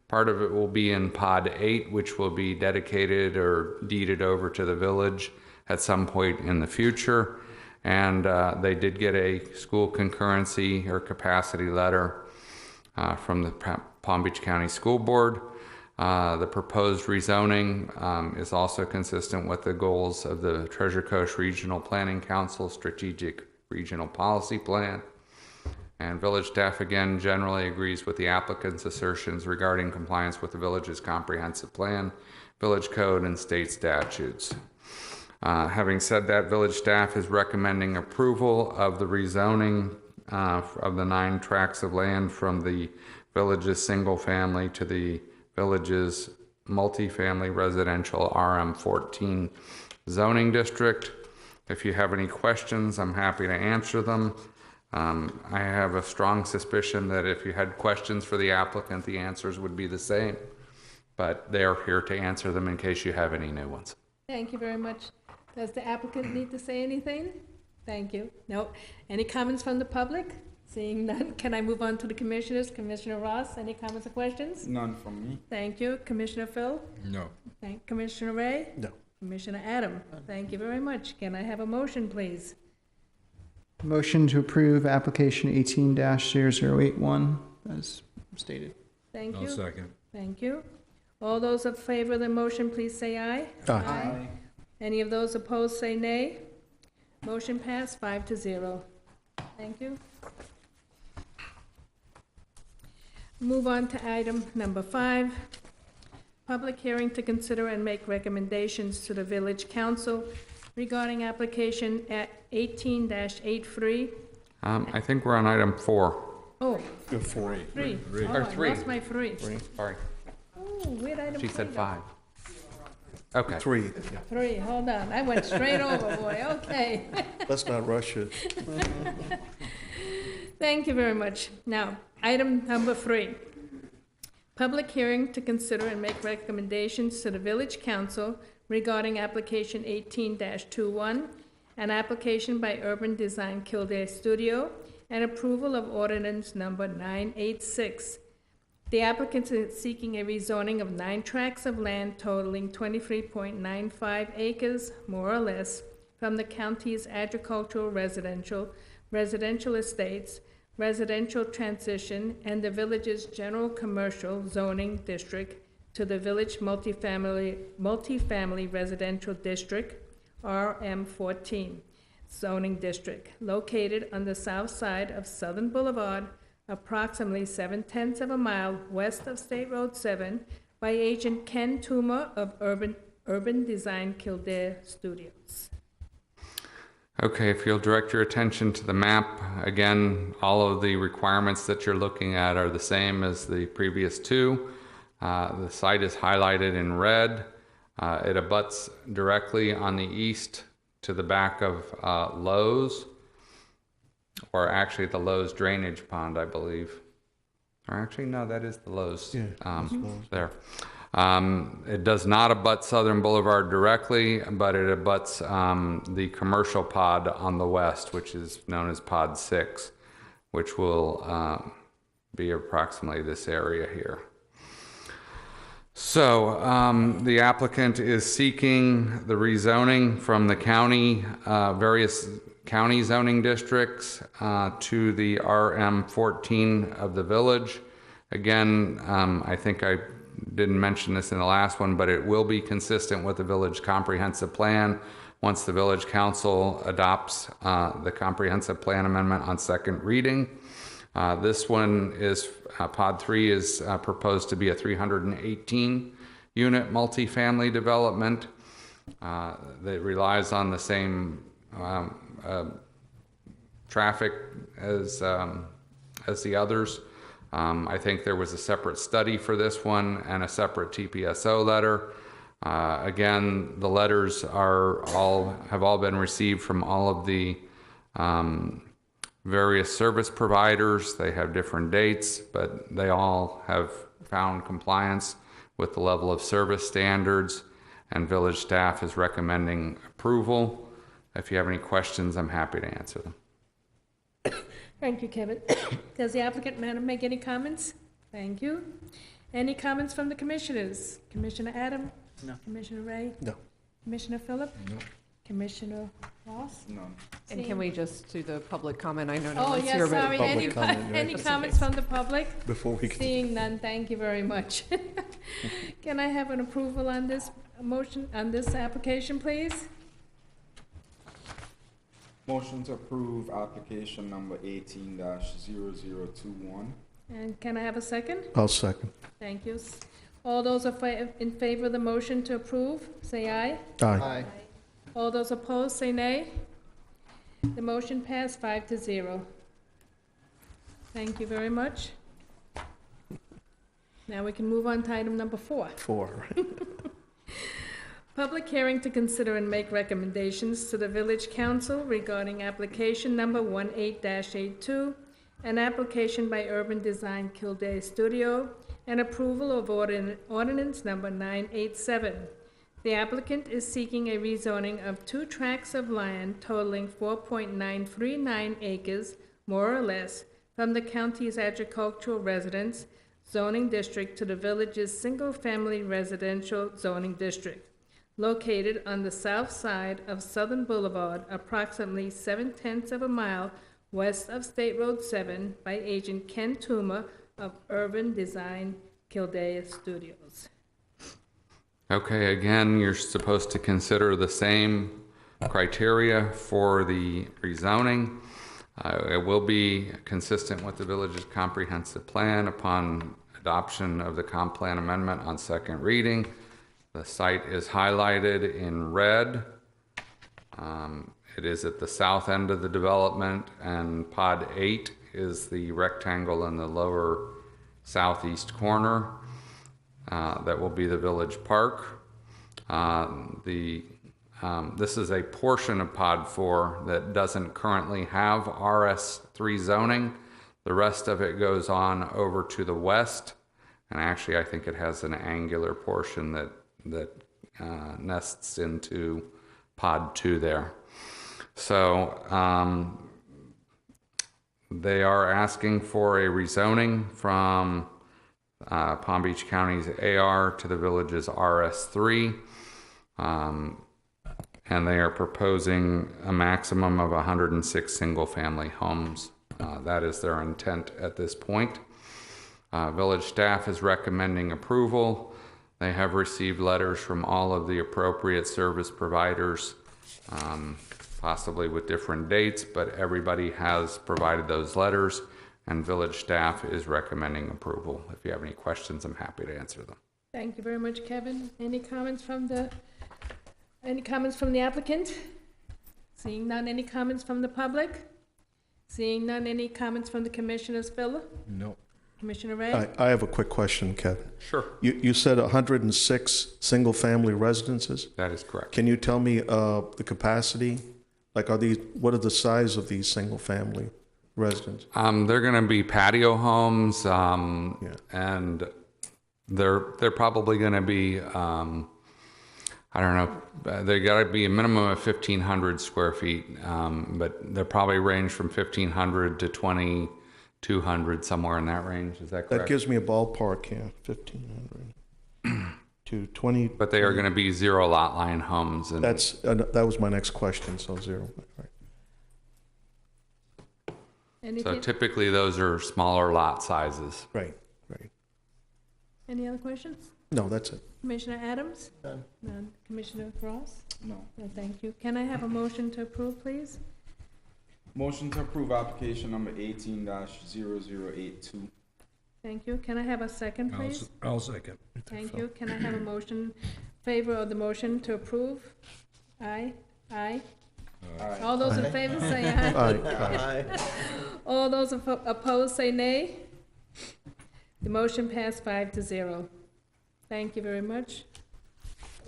Part of it will be in Pod 8, which will be dedicated or deeded over to the village at some point in the future. And they did get a school concurrency or capacity letter from the Palm Beach County School Board. The proposed rezoning is also consistent with the goals of the Treasure Coast Regional Planning Council Strategic Regional Policy Plan. And village staff again generally agrees with the applicant's assertions regarding compliance with the village's comprehensive plan, village code, and state statutes. Having said that, village staff is recommending approval of the rezoning of the 9 tracts of land from the village's single family to the village's multifamily residential RM14 zoning district. If you have any questions, I'm happy to answer them. I have a strong suspicion that if you had questions for the applicant, the answers would be the same, but they're here to answer them in case you have any new ones. Thank you very much. Does the applicant need to say anything? Thank you. No. Any comments from the public? Seeing none, can I move on to the commissioners? Commissioner Ross, any comments or questions? None from me. Thank you. Commissioner Phil? No. Thank Commissioner Ray? No. Commissioner Adam? Thank you very much. Can I have a motion, please? Motion to approve application 18-0081 as stated. Thank I'll you. second. Thank you. All those in favor of the motion, please say aye. Aye. Any of those opposed, say nay. Motion passed 5-0. Thank you. Move on to item number 5. Public hearing to consider and make recommendations to the village council regarding application at 18-83. I think we're on item 4. Oh, Go for it. 3. Three. Oh, Or I 3. lost my 3. Sorry, Oh, where'd item she 3 said go? 5. Okay. 3. 3, hold on. I went straight over, boy. Okay. Let's not rush it. Thank you very much. Now, item number 3. Public hearing to consider and make recommendations to the village council regarding application 18-21, an application by Urban Design Kildare Studio, and approval of ordinance number 986. The applicant is seeking a rezoning of 9 tracts of land totaling 23.95 acres, more or less, from the county's agricultural residential estates, residential transition, and the village's general commercial zoning district to the village multifamily residential district, RM14 zoning district, located on the south side of Southern Boulevard, approximately 0.7 of a mile west of State Road 7, by agent Ken Toomer of Urban Design Kildare Studios. Okay, if you'll direct your attention to the map, again, all of the requirements that you're looking at are the same as the previous 2. The site is highlighted in red. It abuts directly on the east to the back of Lowe's, or actually the Lowe's drainage pond, I believe. Or actually, no, that is the Lowe's. There. It does not abut Southern Boulevard directly, but it abuts the commercial pod on the west, which is known as Pod 6, which will be approximately this area here. So the applicant is seeking the rezoning from the county, various county zoning districts to the RM14 of the village. Again, I think I didn't mention this in the last one, but it will be consistent with the village comprehensive plan once the village council adopts the comprehensive plan amendment on second reading. This one is, Pod 3 is proposed to be a 318 unit multifamily development that relies on the same traffic as the others. I think there was a separate study for this one and a separate TPSO letter. Again, the letters have all been received from all of the various service providers. They have different dates, but they all have found compliance with the level of service standards, and village staff is recommending approval. If you have any questions, I'm happy to answer them. Thank you, Kevin. Does the applicant, madam, make any comments? Thank you. Any comments from the commissioners? Commissioner Adam? No. Commissioner Ray? No. Commissioner Phillip? No. Commissioner Ross? None. And can we just do the public comment? I know no Oh, one's yes, here, but sorry. Public comment, right? Any Just in comments case. from the public? Before we can. Seeing none, thank you very much. Can I have an approval on this motion, on this application, please? Motion to approve application number 18-0021. And can I have a second? I'll second. Thank you. All those in favor of the motion to approve, say aye. Aye. All those opposed, say nay. The motion passed 5-0. Thank you very much. Now we can move on to item number 4. 4. Public hearing to consider and make recommendations to the Village Council regarding application number 18-82, an application by Urban Design Kildare Studio, and approval of ordinance number 987. The applicant is seeking a rezoning of 2 tracts of land totaling 4.939 acres, more or less, from the county's agricultural residence zoning district to the village's single-family residential zoning district, located on the south side of Southern Boulevard, approximately 0.7 of a mile west of State Road 7, by agent Ken Tuma of Urban Design Kildare Studios. Okay, again, you're supposed to consider the same criteria for the rezoning. It will be consistent with the village's comprehensive plan upon adoption of the comp plan amendment on second reading. The site is highlighted in red. It is at the south end of the development, and Pod 8 is the rectangle in the lower southeast corner. That will be the village park. This is a portion of Pod 4 that doesn't currently have RS3 zoning. The rest of it goes on over to the west, and actually I think it has an angular portion that nests into Pod 2 there. So they are asking for a rezoning from Palm Beach County's AR to the village's RS3, and they are proposing a maximum of 106 single-family homes. That is their intent at this point. Village staff is recommending approval. They have received letters from all of the appropriate service providers, possibly with different dates, but everybody has provided those letters, and village staff is recommending approval. If you have any questions, I'm happy to answer them. Thank you very much, Kevin. Any comments from the applicant? Seeing none, any comments from the public? Seeing none, any comments from the commissioners, Phillip? No. Commissioner Ray? I have a quick question, Kevin. Sure. You said 106 single-family residences? That is correct. Can you tell me the capacity? Like, what are the size of these single-family residents? They're going to be patio homes, and they're probably going to be, I don't know, they got to be a minimum of 1,500 square feet, but they'll probably range from 1,500 to 2,200, somewhere in that range. Is that correct? That gives me a ballpark, yeah, 1,500. to 20. But they are going to be zero lot line homes. And That was my next question, so 0. Right. so Anything, typically those are smaller lot sizes. Right. any other questions? No, that's it. Commissioner Adams? None. Commissioner Ross? No. No, thank you. Can I have a motion to approve, please? Motion to approve application number 18-0082. Thank you. Can I have a second, please? I'll second. Thank you. Can I have a motion, favor of the motion to approve? Aye? Aye? Aye. All those in favor say aye. Aye. All those opposed say nay. The motion passed 5-0. Thank you very much.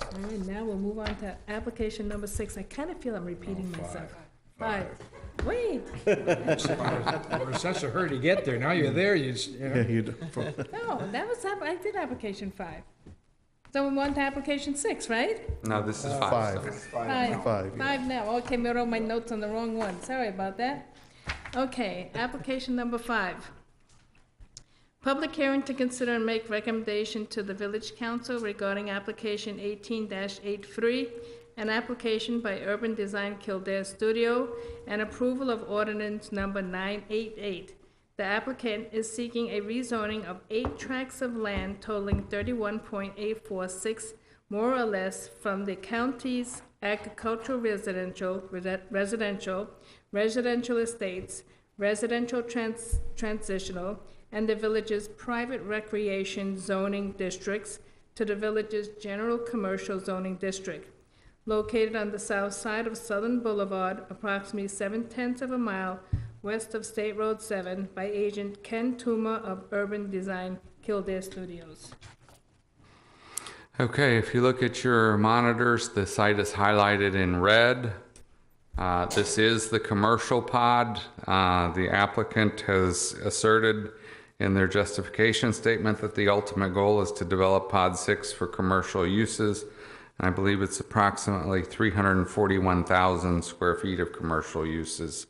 All right, now we'll move on to application number 6. I kind of feel I'm repeating myself. 5. Wait, We're in such a hurry to get there. Now you're there, you Yeah, know. you do. no, that was, I did application 5. So we want to application 6, right? No, this is 5. 5. So. 5. 5. Yeah. 5 now. Okay, I wrote my notes on the wrong one. Sorry about that. Okay, application number 5. Public hearing to consider and make recommendation to the Village Council regarding application 18-83, an application by Urban Design Kildare Studio, and approval of ordinance number 988. The applicant is seeking a rezoning of 8 tracts of land totaling 31.846, more or less, from the county's agricultural residential estates, residential transitional, and the village's private recreation zoning districts to the village's general commercial zoning district. Located on the south side of Southern Boulevard, approximately 0.7 of a mile west of State Road 7, by agent Ken Tuma of Urban Design Kildare Studios. Okay, if you look at your monitors, the site is highlighted in red. This is the commercial pod. The applicant has asserted in their justification statement that the ultimate goal is to develop pod 6 for commercial uses. I believe it's approximately 341,000 square feet of commercial uses,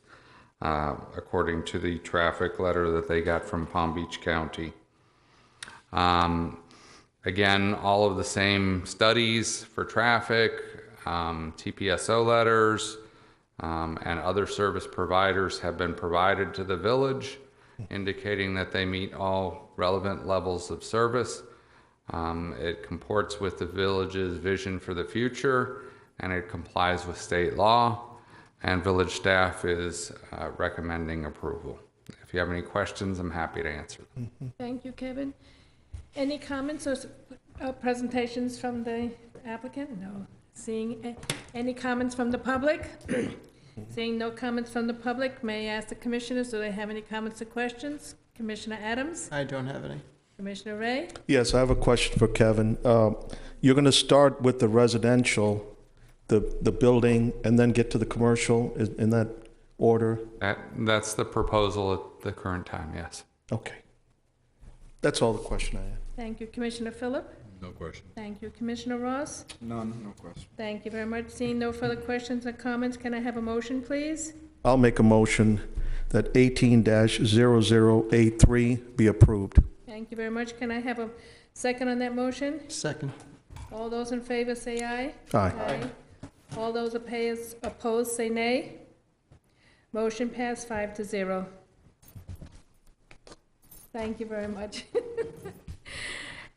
according to the traffic letter that they got from Palm Beach County. Again, all of the same studies for traffic, TPSO letters, and other service providers have been provided to the village, indicating that they meet all relevant levels of service. It comports with the village's vision for the future, and it complies with state law, and village staff is recommending approval. If you have any questions, I'm happy to answer them. Thank you, Kevin. Any comments or presentations from the applicant? No. Seeing any comments from the public? Seeing no comments from the public, may I ask the commissioners, do they have any comments or questions? Commissioner Adams? I don't have any. Commissioner Ray? Yes, I have a question for Kevin. You're going to start with the residential, the building, and then get to the commercial in that order? That's the proposal at the current time, yes. Okay. That's all the question I have. Thank you. Commissioner Phillip? No question. Thank you. Commissioner Ross? None, no question. Thank you very much. Seeing no further questions or comments, can I have a motion, please? I'll make a motion that 18-0083 be approved. Thank you very much. Can I have a second on that motion? Second. All those in favor say aye. Aye. All those opposed say nay. Motion passed 5-0. Thank you very much.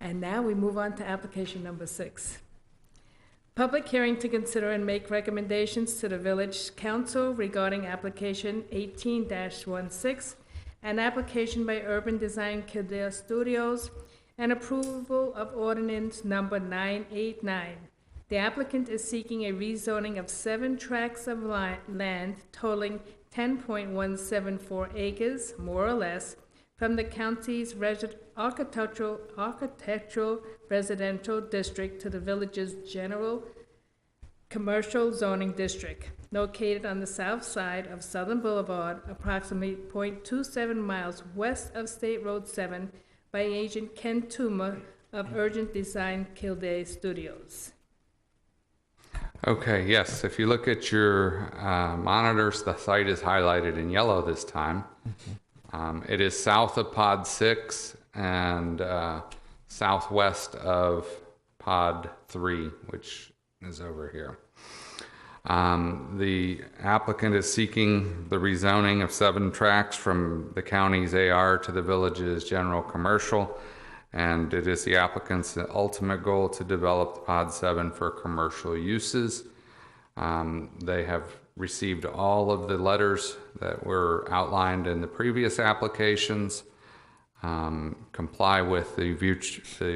And now we move on to application number 6. Public hearing to consider and make recommendations to the Village Council regarding application 18-16, an application by Urban Design Kildare Studios, and approval of ordinance number 989. The applicant is seeking a rezoning of 7 tracts of land totaling 10.174 acres, more or less, from the county's architectural residential district to the village's general commercial zoning district, located on the south side of Southern Boulevard, approximately 0.27 miles west of State Road 7, by agent Ken Tuma of Urgent Design Kildare Studios. Okay, yes, if you look at your monitors, the site is highlighted in yellow this time. It is south of Pod 6 and southwest of Pod 3, which is over here. The applicant is seeking the rezoning of 7 tracts from the county's AR to the village's general commercial, and it is the applicant's ultimate goal to develop Pod 7 for commercial uses. They have received all of the letters that were outlined in the previous applications, comply with the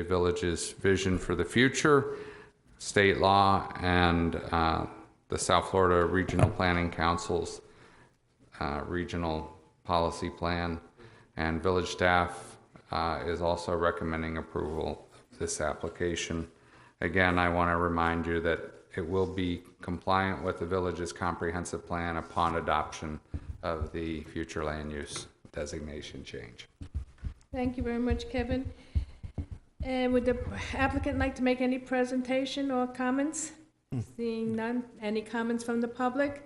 village's vision for the future, state law, and the South Florida Regional Planning Council's regional policy plan, and village staff is also recommending approval of this application. Again, I want to remind you that it will be compliant with the village's comprehensive plan upon adoption of the future land use designation change. Thank you very much, Kevin. And would the applicant like to make any presentation or comments? Seeing none. Any comments from the public?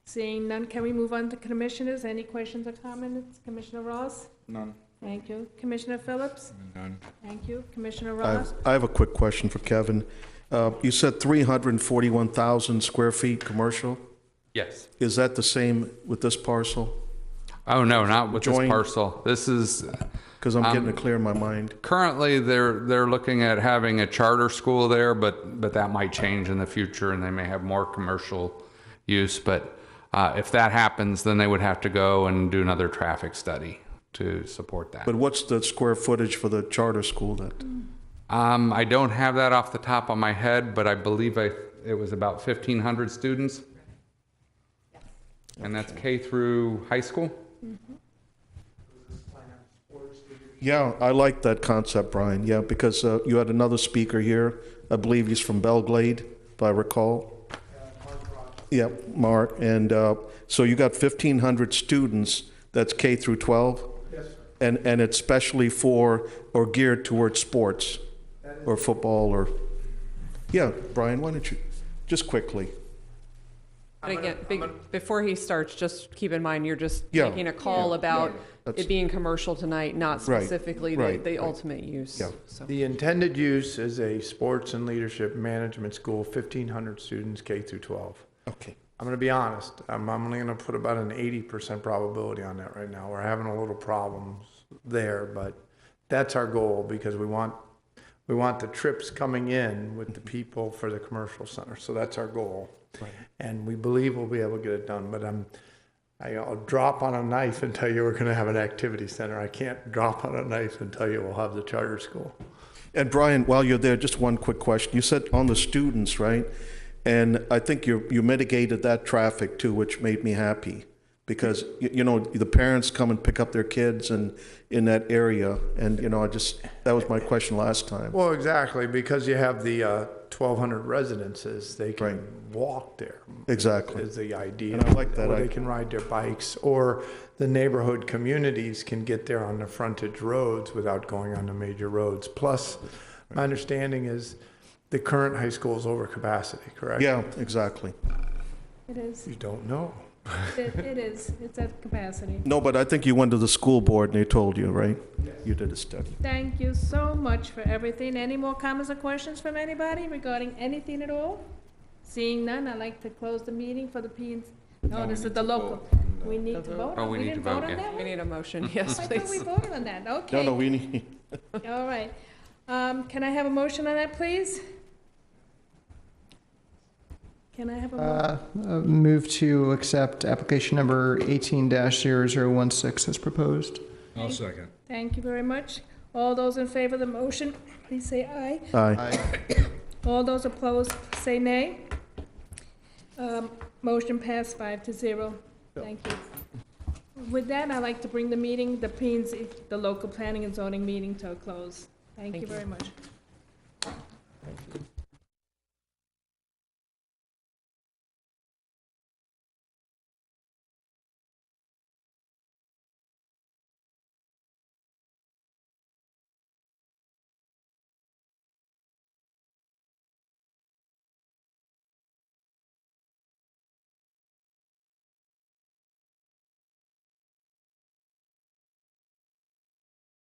Seeing none, can we move on to commissioners? Any questions or comments? Commissioner Ross? None. Thank you. Commissioner Phillips? None. Thank you. Commissioner Ross? I have a quick question for Kevin. You said 341,000 square feet commercial? Yes. Is that the same with this parcel? Oh, no, not with this Joint- parcel. This is, Because I'm getting it clear in my mind. currently, they're looking at having a charter school there, but that might change in the future, and they may have more commercial use. But if that happens, then they would have to go and do another traffic study to support that. But what's the square footage for the charter school that? I don't have that off the top of my head, but I believe it was about 1,500 students. And that's K through high school? Yeah, I like that concept, Brian. Yeah, because you had another speaker here. I believe he's from Belglade, if I recall. Yeah, Mark. And so you got 1,500 students. That's K through 12? Yes, sir. And it's specially for or geared towards sports or football or... Yeah, Brian, why don't you just quickly? And again, before he starts, just keep in mind, you're just Yeah. making a call about That's- it being commercial tonight, not Right, specifically right, the right. ultimate use. Yeah. So. The intended use is a sports and leadership management school, 1,500 students, K through 12. Okay. I'm going to be honest. I'm only going to put about an 80% probability on that right now. We're having a little problems there, but that's our goal because we want the trips coming in with the people for the commercial center. So that's our goal. Right. And we believe we'll be able to get it done. But I'll drop on a knife and tell you we're going to have an activity center. I can't drop on a knife and tell you we'll have the charter school. And Brian, while you're there, just one quick question. You said on the students, right? And I think you mitigated that traffic too, which made me happy. Because, you know, the parents come and pick up their kids and in that area. And, you know, that was my question last time. Well, exactly, because you have the 1,200 residences, they can walk there. Exactly. Is the idea. And I like that. Or they can ride their bikes, or the neighborhood communities can get there on the frontage roads without going on the major roads. Plus, my understanding is the current high school is over capacity, correct? Yeah, exactly. It is. You don't know. It is. It's at capacity. No, but I think you went to the school board and they told you, right? Yes. You did a study. Thank you so much for everything. Any more comments or questions from anybody regarding anything at all? Seeing none, I'd like to close the meeting for the P&Z. No, this is the local. We need to vote? Oh, we need to didn't vote, on yeah. that We one? need a motion, yes, I thought we please. voted on that. Okay. No, we need, All right. Can I have a motion on that, please? Can I have a motion? Move to accept application number 18-0016 as proposed. I'll second. Thank you very much. All those in favor of the motion, please say aye. aye. All those opposed, say nay. Motion passed 5-0. Thank you. With that, I'd like to bring the meeting, the local planning and zoning meeting to a close. Thank you very much.